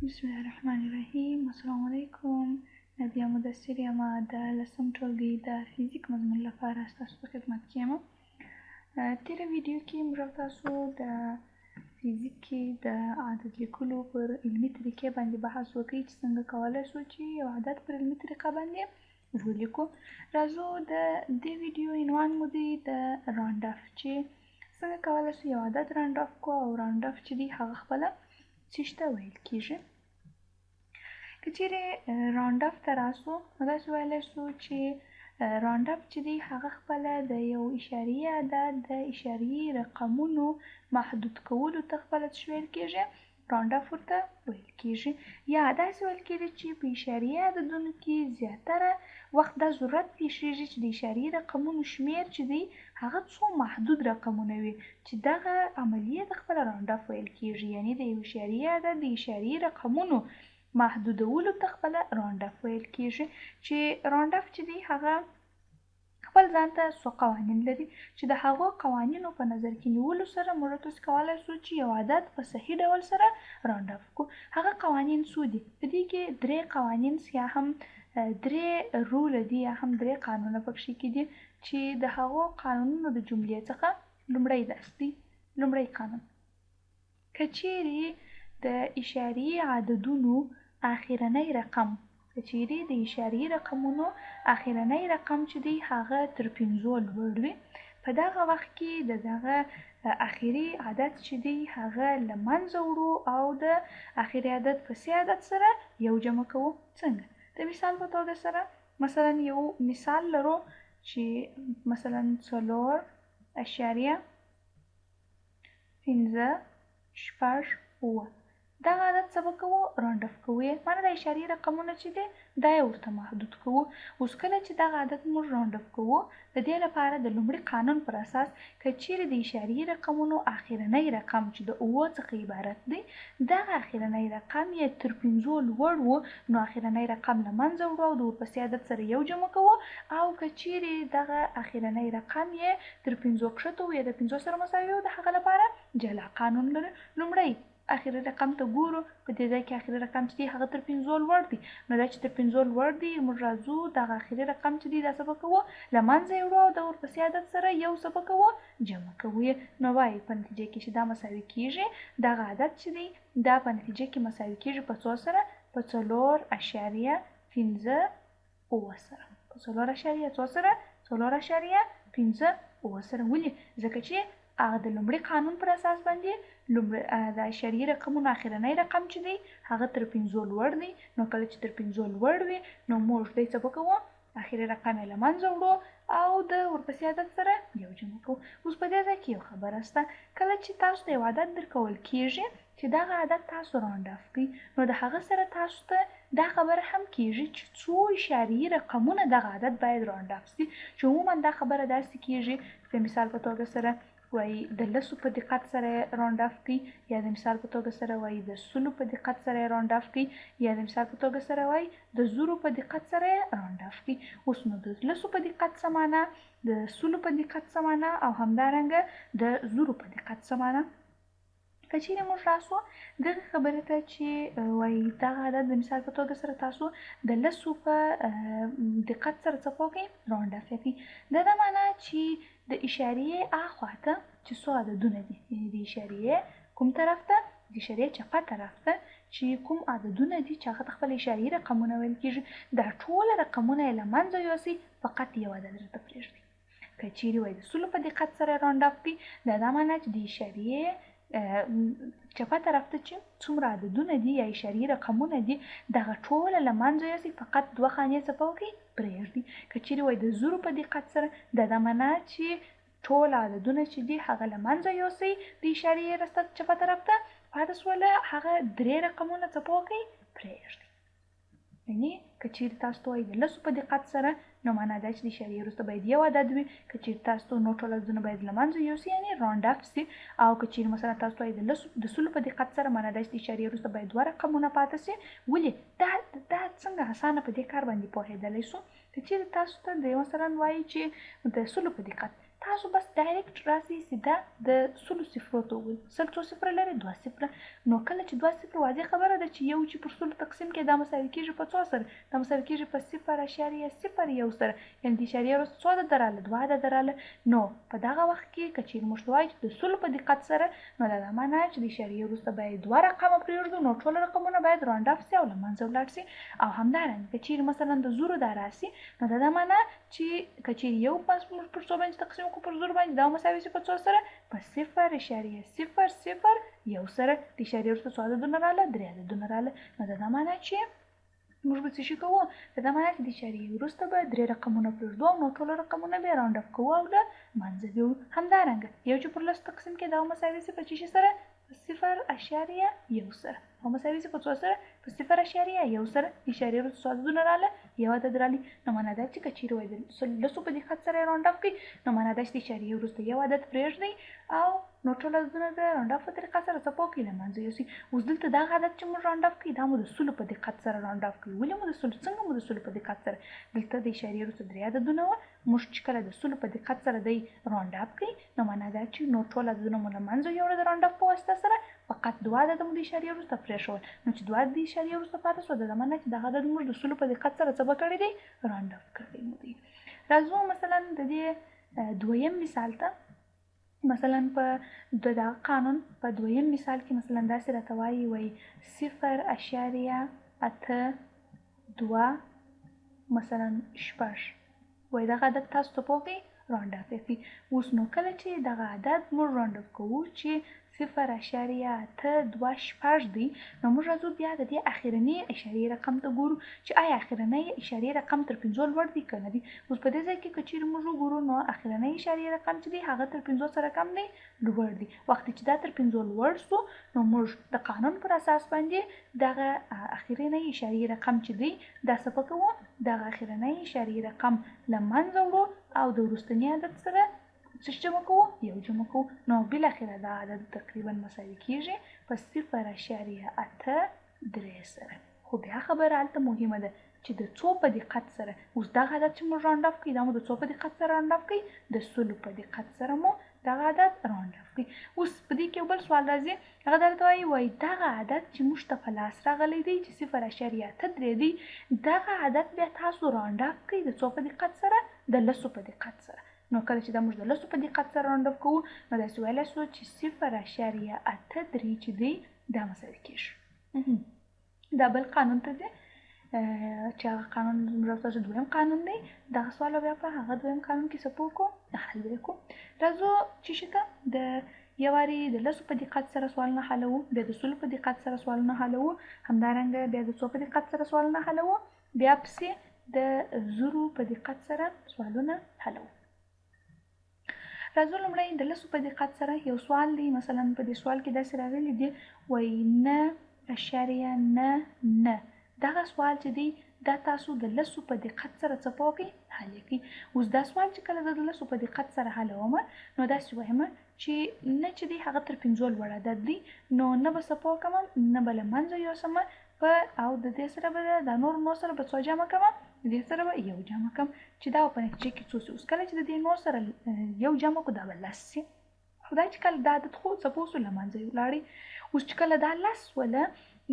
بسم الله الرحمن الرحیم. السلام علیکم. بیا مدثر یمه د لسم ټولګي د فزیک مضمون لپاره ستاسو په خدمت کې یم. تېره ویډیو کې موږ تاسو د فزیک کې د عدد لیکلو پر علمي طریقې باندې بحث وکړی چې څنګه کولی شو چې یو عدد پر علمي طریقه باندې ولیکو. راځو د دې ویډیو عنوان مو دی د راوند اف، چې څنګه کولی شو یو عدد راوند اف کو، او راوند اف چې دی هغه خپله څه ته ویل کېږي. که چیرې راوند اف ته راسو نو داسې ویلی شو چې راوند اف چې دی هغه خپله د یو اشاریې عدد د اشاریې رقمونو محدود کولو ته خپله څه ویل کېږي، راوند اف ورته ویل کېږي. یا داسې ویل کېږي چې په اشاریې عددونو کې زیاتره وخت دا ضرورت پیښیږي چې د اشاریې رقمونو شمیر چې دی هغه څو محدود رقمونه وي، چې دغه عملیه د خپله راوند اف ویل کېږي. یعنې د یو اشاریې عدد د اشاریې رقمونو محدودولو ته خپله راوند اف ویل کېږي. چې راوند اف چې دی هغه خپل ځان ته څو قوانین لري، چې د هغو قوانینو په نظر کې نیولو سره موږ تاسو کولی شو چې یو عدد په صحیح ډول سره راوند اف کړو. هغه قوانین څو دي؟ په دې کې درې قوانین یا هم درې رول دي یا هم درې قانونه پکښې کې دي، چې د هغو قانونونو د جملې څخه لومړی داسې دی. لومړی قانون: که چیرې د اشاریې عددونو اخرنی رقم، که چیرې د اشاریې رقمونو اخرنی رقم چې دی هغه تر 5 لوړ وي، په دغه وخت کې د دغه اخري عدد چې دی هغه له منځه وړو او د اخري عدد په سي عدد سره یو جمع کوو. څنګه؟ د مثال په توګه سره مثلا یو مثال لرو چې مثلا 4.5 دغه عدد څه به کوو؟ راوند اف کوو. معنی د اشاریې رقمونه چې دی دا یې ورته محدود کوو. اوس کله چې دغه عدد موږ راوند اف کوو، د دې لپاره د لومړي قانون پر اساس که چیرې د اشاریې رقمونو اخرنی رقم چې د 7 څخه عبارت دی دغه اخرنی رقم یې تر 5 لوړ و، نو اخرنی رقم له منځه وړو او د ورپسې عدد سره یو جمع کوو. او که چیرې دغه اخرنی رقم یې تر 5 کښته و یا د 5 سره مساوي و، د هغه لپاره جلا قانون لري. لومړی اخري رقم ته ګورو، په دې ځای کې اخري رقم چې دی هغه تر 5 لوړ دی، نو دا چې تر 5 لوړ دی موږ راځو دغه اخري رقم چې دی دا څه به کوو؟ له منځه یې وړو او د ورپسې عدد سره یو څه به کوو؟ جمع کوو. نو وایي په نتیجه کې چې دا مساوي کېږي، دغه عدد چې دی دا په نتیجه کې مساوي کېږي په څو سره؟ په 4.15 سره. په 4.څو سره؟ 4.15 سره. ولې؟ ځکه چې هغه د لومړي قانون پر اساس باندې د اشاریې رقمونو اخرنی رقم چې دی هغه تر 5 لوړ دی، نو کله چې تر 5 لوړ وي نو موږ دی څه به کوو؟ اخري رقم یې له منځه وړو او د ورپسې عدد سره یو جمع کوو. اوس په دې ځای کې یو خبره شته، کله چې تاسو ته یو عدد درکول کېږي چې دغه عدد تاسو راوند اف کړئ، نو د هغه سره تاسو ته دا خبره هم کېږي چې څو اشاریې رقمونه دغه عدد باید راوند اف شي. چې عموما دا خبره داسې کېږي د مثال په توګه سره وایي د 10 په دقت سره راوند اف کړي، یا د مثال په توګه سره وایي د 100 په دقت سره راوند اف کړي، یا د مثال په توګه سره وایي د 0 په دقت سره راوند اف کړي. اوس نو د 10 په دقت څه معنا، د 100 په دقت څه معنا، او همدارنګه د 0 په دقت څه معنا. که چیرې موږ راسو دغه خبرې ته چې وایي دغه عدد د مثال په توګه سره تاسو د 10 په دقت سره څه وکړئ؟ راوند اف کړئ. دا معنا چې د اشاریې اخواته چې څو عددونه دي، یعنې د اشاریې کوم طرف ته؟ د اشاریې چپه طرف ته چې کوم عددونه دي چې هغه ته خپل اشاریې رقمونه ویل کېږي، دا ټول رقمونه یې له منځه یوسئ، فقط یو عدد راته پرېږدئ. که چیرې وایي د 100 په دقت سره راوند اف کړئ، دا معنا چې د اشاریې چپه طرف ته چې څومره عددونه دي یا اشاریې رقمونه دي دغه ټوله له منځه یوسئ، فقط 2 خانې څه وکړئ؟ پرېږدئ. که چیرې وایي د 0 په دقت سره، دا معنا چې ټول عددونه چې دي هغه له منځه یوسئ، د اشاریې رسته چپه طرف ته پاتې شوله هغه 3 رقمونه څه وکړئ؟ پرېږدئ. یعنې که چیرې تاسو ته وایي د 10 په دقت سره، نو معنا دا چې د اشاریې وروسته باید یو عدد وي. که چیرې تاسو ته نو ټول عددونه باید له منځه یوسئ، یعنې راوند اف شي. او که چیرې مثلا تاسو ته وایي د 100 په دقت سره، معنا دا چې د اشاریې وروسته باید 2 رقمونه پاتې شي. ولې؟ دا څنګه اسانه په دې کار باندې پوهېدلی شو. که چیرې تاسو ته د مثلا وایي چې د 100 په دقت، تاسو بس ډایرکټ راسي سیده د سلو صفرو ته ووایي. سل څو صفره لري؟ 2 صفره. نو کله چې 2 صفره واضح خبره ده چې یو چې پر سلو تقسیم کې دا مساوي کېږي په څو سره؟ دا مساوي کېږي په 0.01 سره. یعنې د اشاریې وروسته څو عدد راغله؟ 2 عدد راغله. نو په دغه وخت کې که چېرې موږ وایو چې د سلو په دقت سره، نو دا معنا چې د اشاریې وروسته باید 2 رقمه پرېږدو، نو ټول رقمونه باید راونډ اف سي او له منځه ولاړ سي. او همدارنګه که چېرې مثلا د زرو دا راسي، نو دا معنا چې که چېرې یو پنځ موږ پر څو باندې تقسیم کړو پر زرو باندې، دا مساوي سي په څو سره؟ په 0.001 سره. د اشاریې وروسته څو عددونه راغله؟ 3 عددونه راغله. نو دا معنا چې موږ به څه شي کوو؟ دا معنا چې د اشاریې وروسته به 3 رقمونه پرېږدو، نو ټول رقمونه به راونډ اف کوو او له منځه بیوړو. همدارنګه یو چې پر لس تقسیم کې دا مساوي سي په څه شي سره؟ په 0.1 سره. او مساوي سي په څو سره؟ په 0.1 سره. د اشاریې وروسته څو عددونه راغله؟ 1 عدد راغلی. نو معنا دا چې که چېرې وایي د لسو په دقت سره یې راونډ اف کړئ، نو معنا دا چې د اشاریې وروسته 1 عدد پرېږدئ او نو ټول عددونه د راونډ اف په طریقه سره څه پوکړئ؟ له منځه یوسئ. اوس دلته دغه عدد چې موږ راونډ اف کړئ دا مو د سلو په دقت سره راونډ اف کړئ. ولې مو د سلو؟ څنګه مو د سلو په دقت سره؟ دلته د اشاریې وروسته 3 عددونه وه، موږ چې کله د سلو په دقت سره دی راونډ اف کړئ، نو معنا دا چې نو ټول عددونه مو له منځه یوړل د راونډ اف په واسطه سره، فقط 2 عدد مو د اشاریې وروسته پرېښول. نو چې 2 عدد د اشاریې وروسته پاتې شو، دا معنا چې دغه عدد موږ د سلو په دقت سره څه به کړی دی؟ راونډ اف کړی مو دی. راځو مثلا د دې دویم مثال ته. مثلا په دغه قانون په دویم مثال کې مثلا داسې راته وایي 0.82 مثلا شپږ وایي دغه عدد تاسو ته پوهیږئ راونډ اف کړئ. اوس نو کله چې دغه عدد موږ راونډ اف کوو چې 0.82 دی، نو موږ راځو بیا د دې اخرني اشاریې رقم ته ګورو چې آیا اخرنی اشاریې رقم تر 5 لوړ دی که نه دی. اوس په دې ځای کې که چېرې موږ وګورو، نو اخرنی اشاریې رقم چې دی هغه تر 5 سره کم دی؟ لوړ دی. وخت چې دا تر 5 لوړ سو، نو موږ د قانون پر اساس باندې دغه اخرنی اشاریې رقم چې دی دا څه کوو؟ دغه اخرنی اشاریې رقم له منځه وړو او د وروستني عدد سره څه جمع کوو؟ 1 جمع کوو. نو بالاخره دا عدد تقریبا مساوي کېږي په 0.83 سره. خو بیا خبره هلته مهمه ده چې د څو په دقت سره. اوس دغه عدد چې موږ راونډ اف کړئ دا مو د څو په دقت سره راونډ اف کړئ؟ د سلو په دقت سره مو دغه عدد راونډ اف کړئ. اوس په دې کې یو بل سوال راځي، هغه درته وایي دغه عدد چې موږ ته په لاس راغلی دی چې 0.83 دی، دغه عدد بیا تاسو راونډ اف کړئ د څو په دقت سره؟ د لسو په دقت سره. نو کله چې دا موږ د لسو په دقت سره راونډ اف کوو، نو داسې ویلی سو چې 0.83 چې دی دا مساوي کېږي. دا بل قانون ته دی چې هغه قانون زموږ تاسو دویم قانون دی. دغه سوال بیا په هغه دویم قانون کې څه وکړو؟ حل به یې کړو. راځو چې شي ته د یو وارې د لسو په دقت سره سوالونه حلوو، بیا د سلو په دقت سره سوالونه حلوو، همدارنګه بیا د څو په دقت سره سوالونه حلوو، بیا پسې د زرو په دقت سره سوالونه حلوو. راځو لومړی د لسو په دقت سره یو سوال دی. مثلا په دې سوال کې داسې راغلی دی وایي 9.9. دغه سوال چې دی دا تاسو د لسو په دقت سره څه وکړئ؟ حل یې کړئ. اوس دا سوال چې کله زه د لسو په دقت سره حلوم، نو داسې وایم چې نه چې دی هغه تر 5 لوړ عدد دی، نو نه به څه وکړم، نه به له منځه یوسم او د دې سره به د نور نو سره به څو جمع کړم؟ د دې سره به 1 جمع کړم چې دا په نتیجه کې څو سي. اوس کله چې د دې نو سره 1 جمع کړو دا به 10 سي. خدای چې کله دا عدد خو سپوس له منځه ولاړی. اوس چې کله دا 10 وله،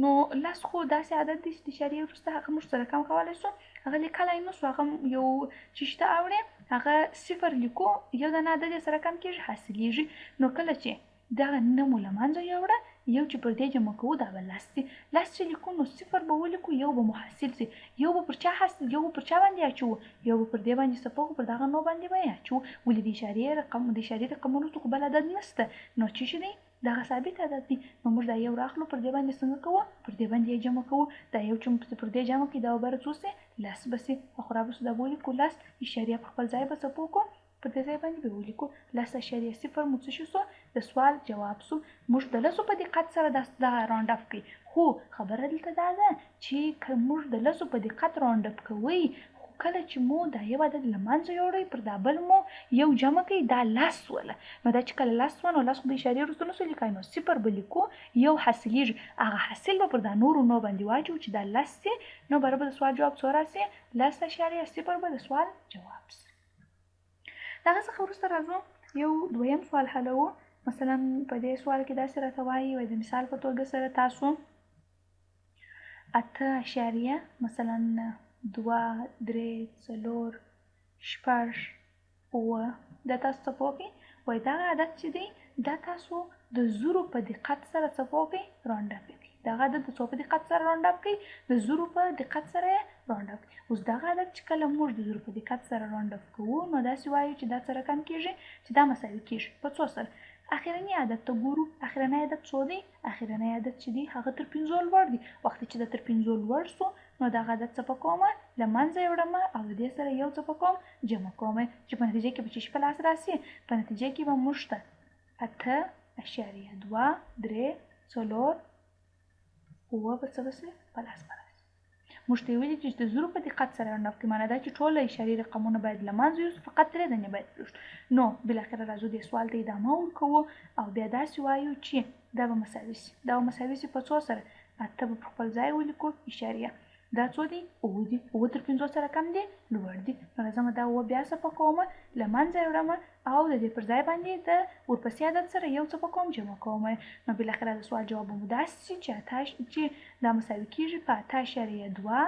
نو 10 خو داسې عدد دی چې د اشاریې وروسته هغه موږ سره کم کولی شو، هغه لیکلی نه شو، هغه یو چې شته اورې هغه 0 لیکو، یو دانه عدد یې سره کم کېږي حاصلېږي. نو کله چې دغه نه مو له منځه یوړه، یو چې پر دې جمع کوو دا به 10 سي. 10 چې لیکو نو 0 به ولیکو، یو به مو حاصل سي. یو به پر چا حاصل، یو به پر چا باندې اچوو؟ یو به پر دې باندې صفر پر دغه نو باندې به یې اچوو. ولې د اشاریې رقمونو څخه بل عدد نشته، نو چې شي دی دغه ثابت عدد دی. نو موږ دا یو راخلو، پر دې باندې څنګه کوو؟ پر دې باندې یې جمع کوو. دا یو چې پر دې جمع کړي دا به څو سي؟ 10 به سي. خو را به دا به ولیکو 10 اشاریه په خپل ځای به څه وکړو؟ په دې ځای باندې به ولیکو 10.0 مو څه شو؟ د سوال جواب سو. موږ د لسو په دقت سره دا راونډ اف کړئ. خو خبره دلته دا ده چې که موږ د لسو په دقت راونډ اف کوئ، خو کله چې مو دا یو عدد له منځه یوړئ، پر دا بل مو یو جمع کړئ، دا 10 وله. نو دا چې کله 10 وه، نو 10 خو د اشاریې وروسته نسو لیکلی، نو 0 به لیکو، یو حاصلېږي. هغه حاصل به پر دا نورو نو باندې واچوو چې دا 10 سي. نو برابر د سوال جواب څو راسي؟ 10.0 به د سوال جواب سي. دغه څخه وروسته راځو یو دویم سوال حلوو. مثلا په دې سوال کې داسې راته وایي د مثال په توګه سره تاسو 8.0 مثلا 2 3 4 6 اووه دا تاسو څه پوهیږئ وایي دغه عدد چې دی دا تاسو د زرو په دقت سره څه پوهیږئ راونډ اپ کړئ. دغه عدد د څو په دقت سره راونډ اپ کړئ؟ د زرو په دقت سره یې راونډ اپ کړئ. اوس دغه عدد چې کله موږ د زرو په دقت سره راونډ اپ کوو نو داسې وایو چې دا څه رقم کیږي چې دا مساوي کیږي په څو سره؟ اخرنی عدد ته ګورو. اخرنی عدد څو دی؟ اخرنی عدد چې دی هغه تر 5 لوړ دی. وخت چې د تر 5 لوړ سو نو دغه عدد څه په کومه له منځه یې وړم او د دې سره یو څه په کوم جمع کوم چې په نتیجه کې به چې په لاس راسي. په نتیجه کې به موږ ته 8.2 3 4 اووه به څه بسي په لاس به راسي. موږ ته یې ویلي چې د زرو په دقت سره راونډ اپ کړئ، معنی دا چې ټول اشاري رقمونه باید له منځه یوسو، فقط 3 دانې باید پرېږدو. نو بالاخره راځو دې سوال ته ادامه ورکوو او بیا داسې وایو چې دا به مساوي سي. دا به مساوي سي په څو سره؟ 8 به په خپل ځای ولیکو اشاریه. دا څو دي؟ اووه دي. اووه تر 5 سره کم دي؟ لوړ دي. نو راځم دا اووه بیا څه په کوم له منځه یې وړم او د دې پر ځای باندې د ورپسې عدد سره یو څه په کوم جمع کوم. نو بالاخره د سوال جواب مو داسې شي چې دا مساوي کیږي په 8.2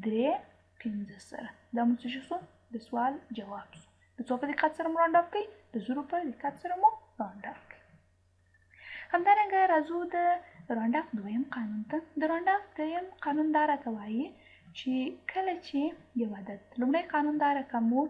3 5 سره. دا مو څه شو؟ د سوال جواب شو. د څو په دقت سره مو راونډ اپ کړئ؟ د زرو په دقت سره مو راونډ اپ کړئ. همدارنګه راځو د راونډ اپ دویم قانون ته. د راونډ اپ دویم قانون دا راته وایي چې کله چې یو عدد، لومړی قانون دا رقم و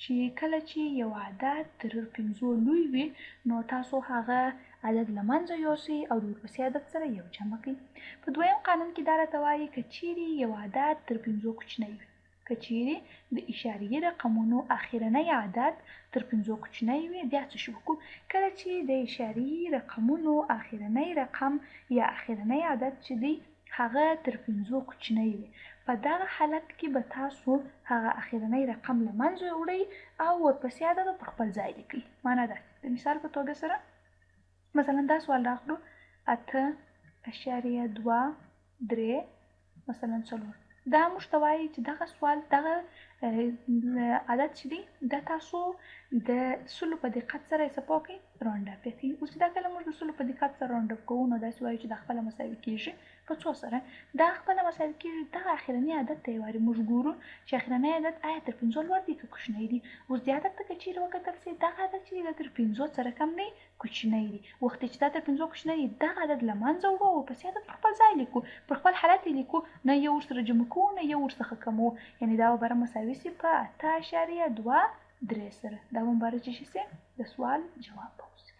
چې کله چې یو عدد تر 5 لوی وي نو تاسو هغه عدد له منځه یوسئ او د ورپسې عدد سره یو جمع کړئ. په دویم قانون کې دا راته وایي که چیرې یو عدد تر 5 کوچنی وي، که چیرې د اشاریې رقمونو اخرنی عدد تر 5 کوچنی وي، بیا څه شو وکړو؟ کله چې د اشاریې رقمونو اخرنی رقم یا اخرنی عدد چې دی هغه تر 5 کوچنی وي، په دغه حالت کې به تاسو هغه اخرنی رقم له منځه وړئ او ورپسې عدد پر خپل ځای لیکئ. معنا دا د مثال په توګه سره مثلا دا سوال راخلو 8.2 3 مثلا 4. دا موږ ته وایي چې دغه سوال دغه عدد چې دی دا تاسو د سلو په دقت سره یې څه وکړئ؟ راونډ اپ کړئ. اوس دا کله موږ د سلو په دقت سره راونډ اپ کوو نو داسې وایو چې دا خپله مساوي کیږي په څو سره؟ دا خپله مساوي کیږي دغه اخرني عدد ته یې واري موږ ګورو چې اخرنی عدد آیا تر 5 لوړ دی که کوچنی دی. اوس دې عدد ته که چیرې وکتل سي دغه عدد چې دی دا تر 5 سره کم دی کوچنی دی. وخت چې دا تر 5 کوچنی دی دغه عدد له منځه وړو او ورپسې عدد پر خپل ځای لیکو، پر خپل حالت یې لیکو، نه یو ورسره جمع کوو نه یو ورڅخه کموو، یعنې دا به بره مساوي سي په 8.2 3 سره. دا به بره چې شي سي د سوال جواب به وسي.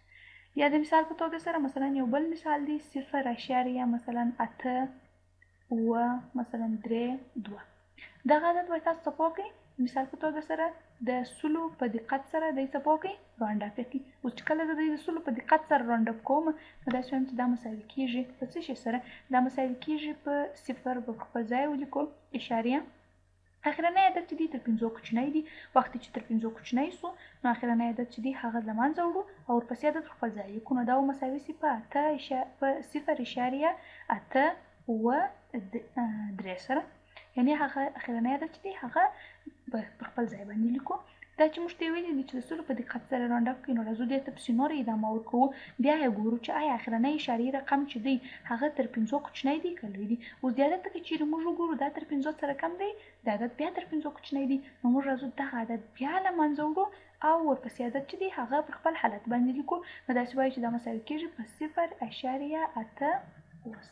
یا د مثال په توګه سره مثلا یو بل مثال دی 0.8 مثلا 8 اووه مثلا 3 2. دغه عدد به تاسو څه وکړئ؟ مثال په توګه سره د سلو په دقت سره دی څه وکړئ؟ راونډ اپ کړئ. اوس چې کله زه د سلو په دقت سره راونډ اپ کوم نو داسې وایم چې دا مساوي کیږي په څه شي سره؟ دا مساوي کیږي په 0 به خپل ځای ولیکو اشاریه. اخرنی عدد چې دی تر 5 کوچنی دی. وخت چې تر 5 کوچنی سو نو اخرنی عدد چې دی هغه له منځه وړو او ورپسې عدد خپل ځای لیکو، نو دا به مساوي سي په 0.8 اووه 3 سره. یعنې هغه اخرنی عدد چې دی هغه به پر خپل ځای باندې لیکو. دا چې موږ ته یې ویلي دي چې د سلو په دقت سره راونډ اپ کړئ نو راځو دې ته پسې نوره ادامه ورکوو. بیا یې ګورو چې آیا اخرنی اشاري رقم چې دی هغه تر 5 کوچنی دی که لوی دی. اوس دې عدد ته که چیرې موږ وګورو دا تر 5 سره کم دی، دا عدد بیا تر 5 کوچنی دی، نو موږ راځو دغه عدد بیا له منځه وړو او ورپسې عدد چې دی هغه پر خپل حالت باندې لیکو. نو داسې وایو چې دا مساوي کیږي په 0.8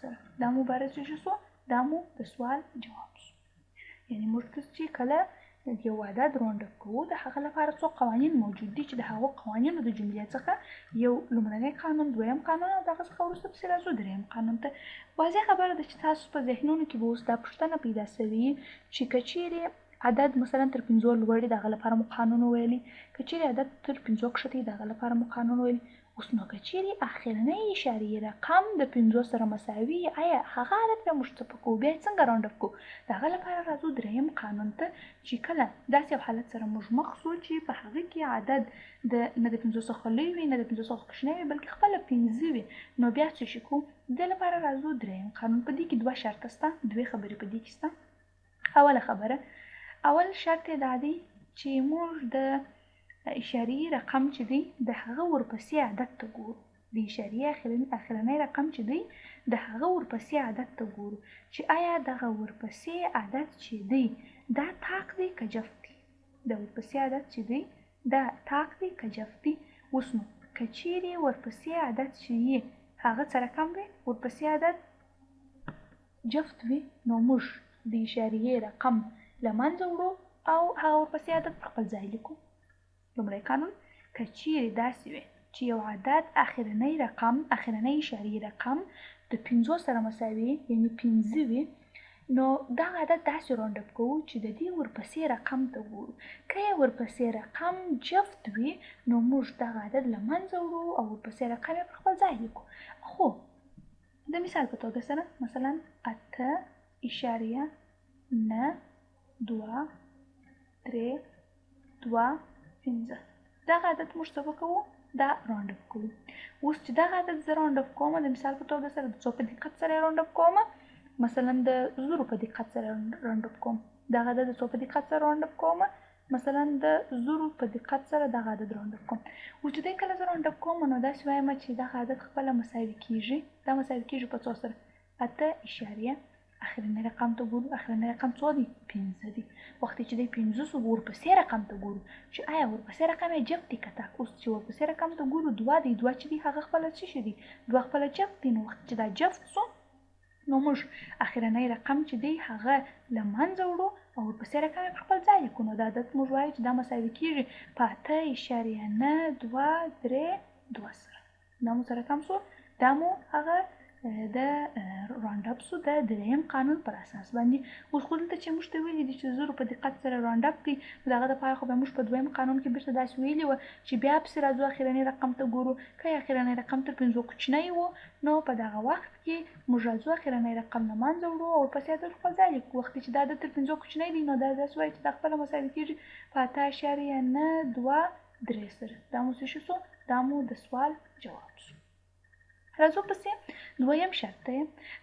سره. دا مو بره څه شو؟ دا مو د سوال جواب شو. یعنې موږ چې کله یو عدد راونډ اپ کوو د هغه لپاره څو قوانین موجود دي چې د هغو قوانینو د جملې څخه یو لومړنی قانون، دویم قانون او دغه څخه وروسته پسې راځو دریم قانون ته. واضح خبره ده چې تاسو په ذهنونو کې به اوس دا پوښتنه پیدا سوي چې که چیرې عدد مثلا تر 5 لوړ دی دغه لپاره مو قانون وویلي، که چیرې عدد تر 5 کښته دی دغه لپاره مو قانون وویلي. اوس نو که چیرې اخرنی اشاري رقم د 5 سره مساوي آیا هغه عدد به موږ څه کوو؟ بیا یې څنګه راونډ اپ کوو؟ د هغه لپاره راځو دریم قانون ته چې کله داسې یو حالت سره موږ مخ شو چې په هغه کې عدد نه د 5 څخه لوی وي نه د 5 څخه کوچنی وي بلکې خپله 5 وي، نو بیا څه شي کوو؟ د لپاره راځو دریم قانون. په دې کې 2 شرطه شته، 2 خبرې په دې کې شته. اوله خبره، اول شرط یې دا دی چې موږ د اشاري رقم چې دی د هغه ورپسې عدد ته ګورو. د اشاري اخرنی رقم چې دی د هغه ورپسې عدد ته ګورو چې آیا دغه ورپسې عدد چې دی دا تاق دی که جفت دی. د ورپسې عدد چې دی دا تاق دی که جفت دی. اوس نو که چیرې ورپسې عدد چې یې هغه څه رقم دی ورپسې عدد جفت وي نو موږ د اشاریې رقم له منځه وړو او هغه ورپسې عدد په خپل ځای لیکو. لومړی قانون که چیرې داسې وي چې یو عدد اخرنی اشاریې رقم د 5 سره مساوي یعنی 5 وي نو دغه عدد داسې راوند اپ کوو چې د دې ورپسې رقم ته ګورو. که یې ورپسې رقم جفت وي نو موږ دغه عدد له منځه وړو او ورپسې رقم یې پر خپل ځای لیکو. خو د مثال په توګه سره مثلا 8.92325 دغه عدد موږ څه وکړو دا راوند اپ کوو. اوس چې دغه عدد زه راوند اپ کوم د مثال په توګه سره د څو په دقت سره راوند اپ کوم مثلا د 0 په دقت سره راوند اپ کوم. دغه عدد د څو په دقت سره راوند اپ کوم مثلا د 0 په دقت سره دغه عدد راوند اپ کوم. او چې کله زه راوند اپ کوم نو داسې وایم چې دغه عدد خپله مساوي کیږي. دا مساوي کیږي په څو سره 8 اخرنی رقم ته ګورو. اخرنی رقم څو دی 5 دی. وخت چې دی 5 سو ورپسې رقم ته ګورو چې آیا ورپسې رقم یې جفت دی که تاق. اوس چې ورپسې رقم ته ګورو 2 دی. 2 چې دی هغه خپله څه شي دی 2 خپله جفت دی. نو وخت چې دا جفت سو نو موږ اخرنی رقم چې دی هغه له منځه وړو او ورپسې رقم یې په خپل ځای لیکو. نو دا عدد موږ وایو چې دا مساوي کیږي په 8.923 سره. دا مو سره کم سو. دا مو هغه د راوند اپ سو د دریم قانون پر اساس باندې. اوس خو دلته چې موږ ته ویلي دي چې 0 په دقت سره راوند اپ کړي نو دغه دپاره خو به موږ په دویم قانون کې بېرته داسې ویلي وه چې بیا پسې راځو اخرني رقم ته ګورو. که اخرنی رقم تر 5 کوچنی و نو په دغه وخت کې موږ راځو اخرنی رقم له منځه وړو او ورپسې عدد خپل ځای لیکو. وخت چې دا عدد تر 5 کوچنی دی نو دا داسې وایي چې دا خپله مساوي کېږي په 8.923 سره. دا مو څه شو دا مو د سوال جواب شو. راځو پسې دویم شرط دی.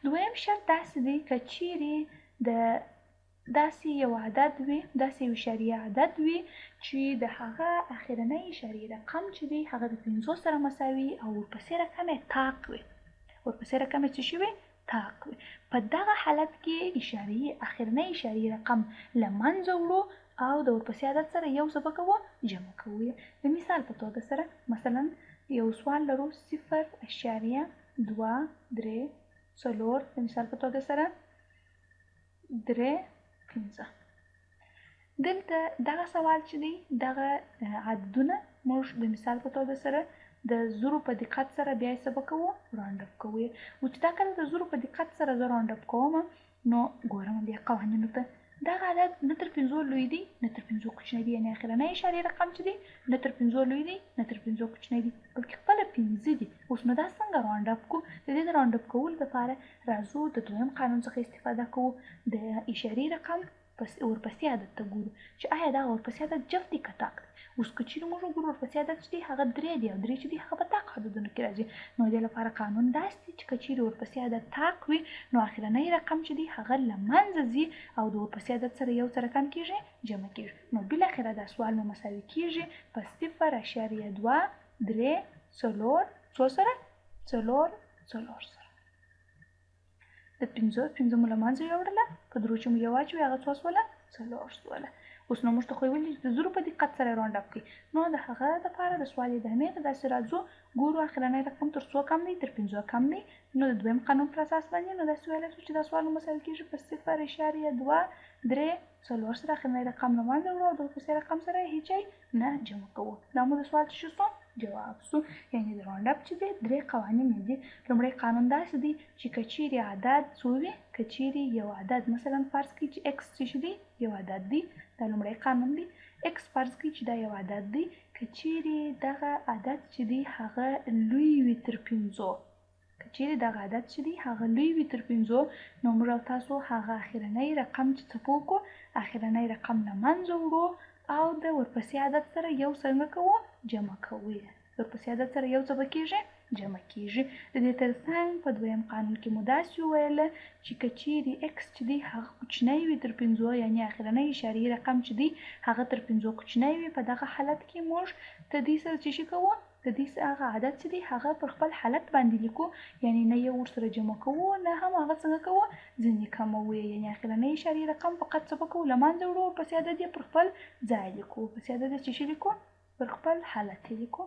دویم شرط داسې دی که چیرې د داسې یو عدد وي داسې یو اشاریه عدد وي چې د هغه اخرنی اشاریه رقم چې دی هغه د 5 سره مساوي او ورپسې رقم یې تاق وي. ورپسې رقم یې څه شي وي تاق وي. په دغه حالت کې اخرنی اشاریه رقم له منځه وړو او د ورپسې عدد سره یو څه کوو جمع کوو. د مثال په توګه سره مثلا یو سوال لرو 0.234 د مثال په توګه سره 3.15. دلته دغه سوال چې دی دغه عددونه موږ د مثال په توګه سره د 0 په دقت سره بیا یې څه به کوو راوند اپ کوو. او چې دا کله د 0 په دقت سره زه راوند اپ کوم نو ګورم بیا قوانینو ته دغه عدد نه تر 5 لوی دی نه تر 5 کوچنی دی. یعنې اخرنی اشاریه رقم چې دی نه تر 5 لوی دی نه تر 5 کوچنی دی بلکې خپله 5 دی. اوس نو دا څنګه راوند اپ کوو؟ د دې د راوند اپ کولو دپاره راځو د دویم قانون څخه استفاده کوو. د اشاري رقم ورپسې عدد ته ګورو چې آیا دا ورپسې عدد جفت دی که تاق دی. اوس که چیرې موږ وګورو ورپسې عدد چې دی هغه 3 دی او 3 چې دی هغه په تاق عددونو کې راځي. نو د دې لپاره قانون داسې دی چې که چیرې ورپسې عدد تاق وي نو اخرنی رقم چې دی هغه له منځه ځي او د ورپسې عدد سره یو څه رقم کېږي جمع کېږي. نو بالاخره دا سوال مو مساوي کېږي په 0.234 څو سره 4 سره. د 5 مو له منځه یوړله په 3 چې مو یو واچوي هغه څو شوله 4 شوله. اوس نو موږ ته خو یې ویلي چې د 0 په دقت سره راوند اپ کړي. نو د هغه دپاره د سوال ادامې ته داسې راځو ګورو اخرنی رقم تر څو کم دی تر 5 کم دی. نو د دویم قانون پر اساس باندې نو داسې ویلی شو چې دا سوال مو مساوي کېږي په 0.234 سره اخرنی رقم له منځه وړو او د ورپسې رقم سره یې هېڅ نه جمع کوو. دا مو د سوال څه شو جواب سو. یعنې د راوند اپ چې دی 3 قوانین دي. لومړی قانون داسې دی چې که چیرې عدد څو وي که چیرې یو عدد مثلا فرض کړئ چې x څه دی یو عدد دی. دا لومړی قانون دی. x فرض کړئ چې دا یو عدد دی. که چیرې دغه عدد چې دی هغه لوی وي تر 5 که چیرې دغه عدد چې دی هغه لوی وي تر 5 نو موږ او تاسو هغه اخرنی رقم چې څه وکړو اخرنی رقم له منځه وړو او د ورپسې عدد سره یو څنګه کوو جمع کوو. ورپسې عدد سره یو څه به کېږي جمع کیږي. د دې ترڅنګ په دویم قانون کې مو داسې وویله چې که چیرې x چې دی هغه کوچنی وي تر 5 یعنې اخرنی اشاریې رقم چې دی هغه تر 5 کوچنی وي، په دغه حالت کې موږ د دې سره څه شي کوو، د دې هغه عدد چې دی هغه پر خپل حالت باندې لیکو، یعنې نه یې ورسره جمع کوو نه هم هغه څنګه کوو ځینې کموو، یعنې اخرنی اشاریې رقم فقط څه کوو له منځه وړو، ورپسې عدد یې پر خپل ځای لیکو، ورپسې عدد یې څه شي لیکو پر خپل حالت یې لیکو،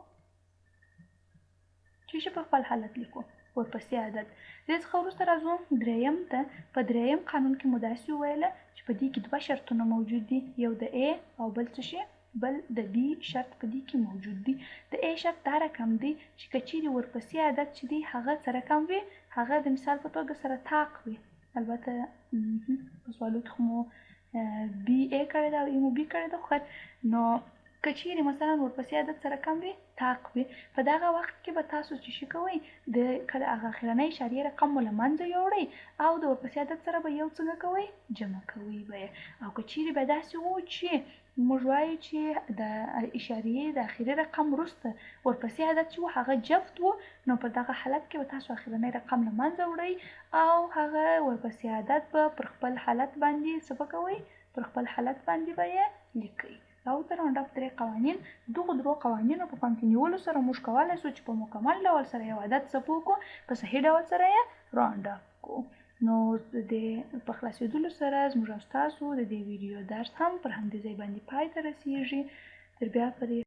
چې په خپل حالت لیکو ورپسې عدد. دې څخه وروسته راځو دریم ته. په دریم قانون کې مو داسې وویله چې په دې کې 2 شرطونه موجود دي، یو د A او بل څه شي بل د B شرط په دې کې موجود دي. د A شرط دا رقم دی چې که چیرې ورپسې عدد چې دی هغه څه رقم وي، هغه د مثال په توګه سره طاق وي، البته په سوالو کې خو مو B A کړی ده او A مو B کړی ده، خو نو که چیرې مثلا ورپسې عدد سره کم وي طاق وي، په دغه وخت کې به تاسو چې شي کوئ د کله هغه اخرنی اشاریې رقم مو له منځه یوړئ او د ورپسې عدد سره به یو څنګه کوئ جمع کوئ به یې. او که چیرې به داسې وو چې موږ وایو چې د اشاریې د اخري رقم وروسته ورپسې عدد چې وو هغه جفت وو، نو په دغه حالت کې به تاسو اخرنی رقم له منځه وړئ او هغه ورپسې عدد به پر خپل حالت باندې څه به کوئ پر خپل حالت باندې به یې لیکئ. او د راونډ اپ 3 قوانین، دغو 2 قوانینو په پام کې نیولو سره موږ کولی شو چې په مکمل ډول سره یو عدد ثبت وکړو، په صحیح ډول سره یې راونډ اپ کړو. نو د دې په خلاصېدلو سره زموږ او ستاسو د دې ویډیو درس هم پر همدې ځای باندې پای ته رسیږي. تر بیا پورې